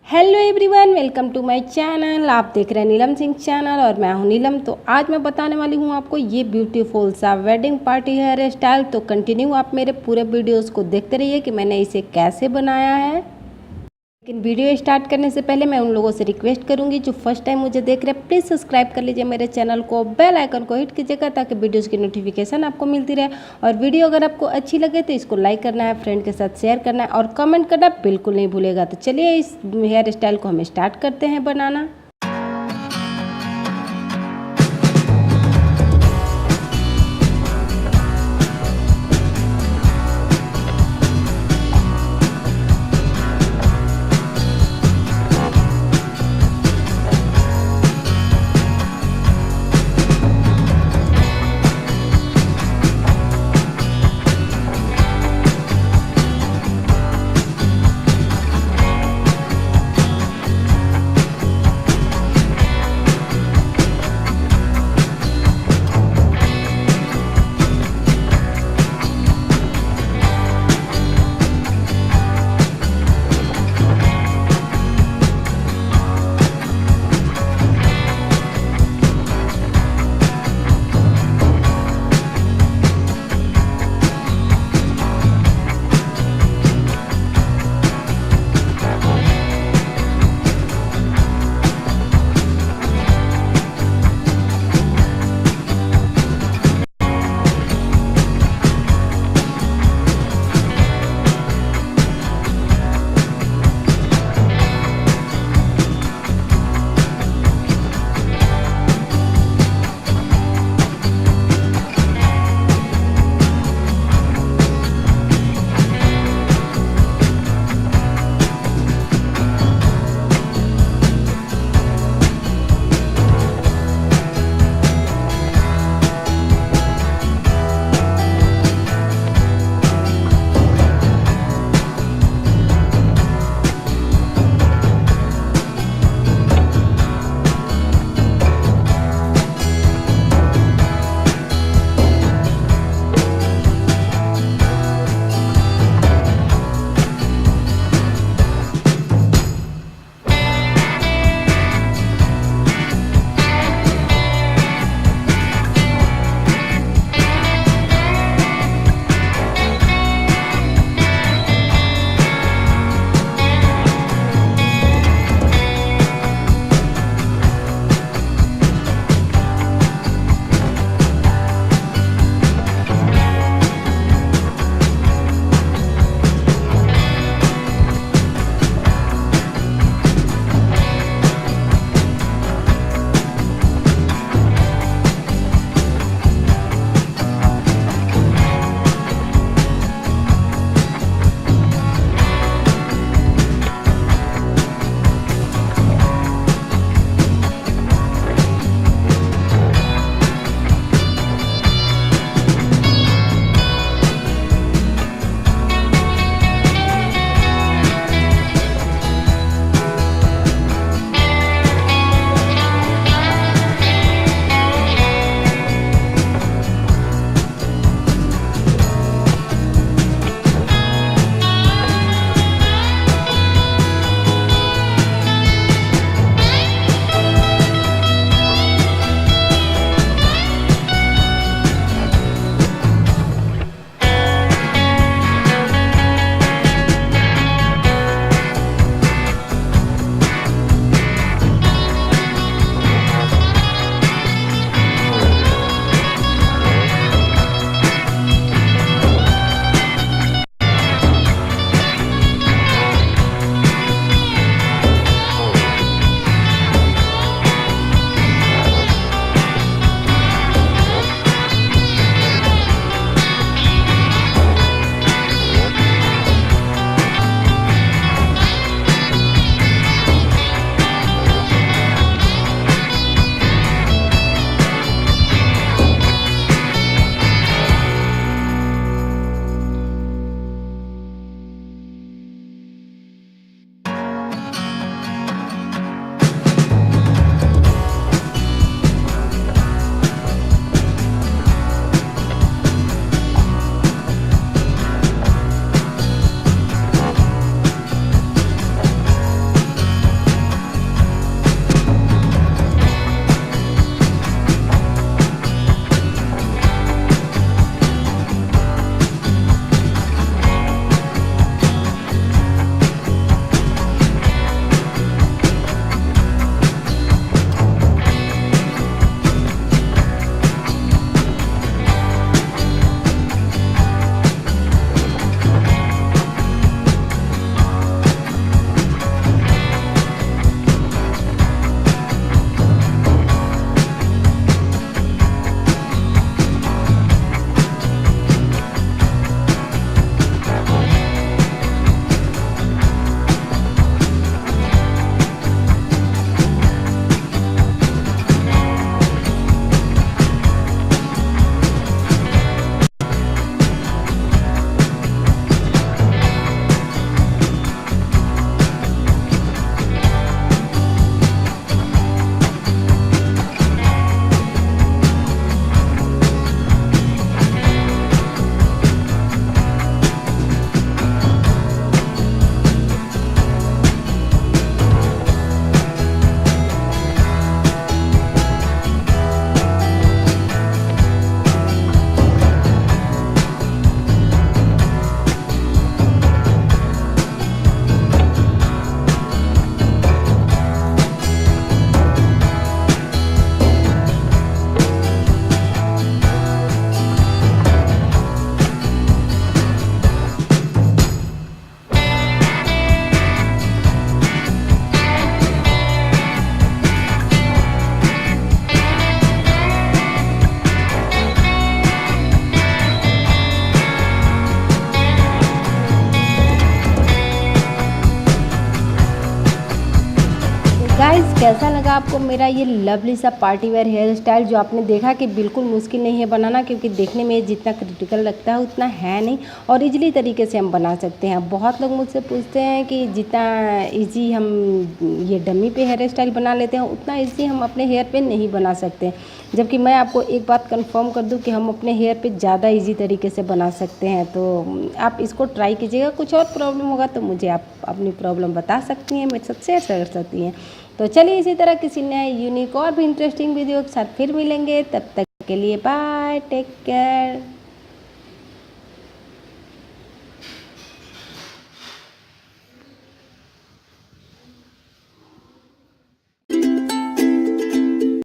Hello everyone, welcome to my channel. आप देख रहे हैं नीलम सिंह चैनल और मैं हूं नीलम। तो आज मैं बताने वाली हूं आपको ये ब्यूटीफुल सा वेडिंग पार्टी हेयर स्टाइल। तो कंटिन्यू आप मेरे पूरे वीडियोस को देखते रहिए कि मैंने इसे कैसे बनाया है। लेकिन वीडियो स्टार्ट करने से पहले मैं उन लोगों से रिक्वेस्ट करूंगी जो फर्स्ट टाइम मुझे देख रहे हैं, प्लीज़ सब्सक्राइब कर लीजिए मेरे चैनल को, बेल आइकन को हिट कीजिएगा ताकि वीडियोस की नोटिफिकेशन आपको मिलती रहे। और वीडियो अगर आपको अच्छी लगे तो इसको लाइक करना है, फ्रेंड के साथ शेयर करना है और कमेंट करना बिल्कुल नहीं भूलेगा। तो चलिए इस हेयर स्टाइल को हम स्टार्ट करते हैं बनाना। कैसा लगा आपको मेरा ये लवली सा पार्टी वेयर हेयर स्टाइल, जो आपने देखा कि बिल्कुल मुश्किल नहीं है बनाना, क्योंकि देखने में जितना क्रिटिकल लगता है उतना है नहीं और इजीली तरीके से हम बना सकते हैं। बहुत लोग मुझसे पूछते हैं कि जितना इजी हम ये डमी पे हेयर स्टाइल बना लेते हैं उतना इजी हम अपने हेयर पे नहीं बना सकते, जबकि मैं आपको एक बात कंफर्म कर दूं कि हम अपने हेयर पे ज़्यादा इजी तरीके से बना सकते हैं। तो आप इसको ट्राई कीजिएगा। कुछ और प्रॉब्लम होगा तो मुझे आप अपनी प्रॉब्लम बता सकती हैं, मेरे साथ शेयर कर सकती हैं। तो चलिए इसी तरह किसी नए यूनिक और भी इंटरेस्टिंग वीडियो के साथ फिर मिलेंगे। तब तक के लिए बाय, टेक केयर।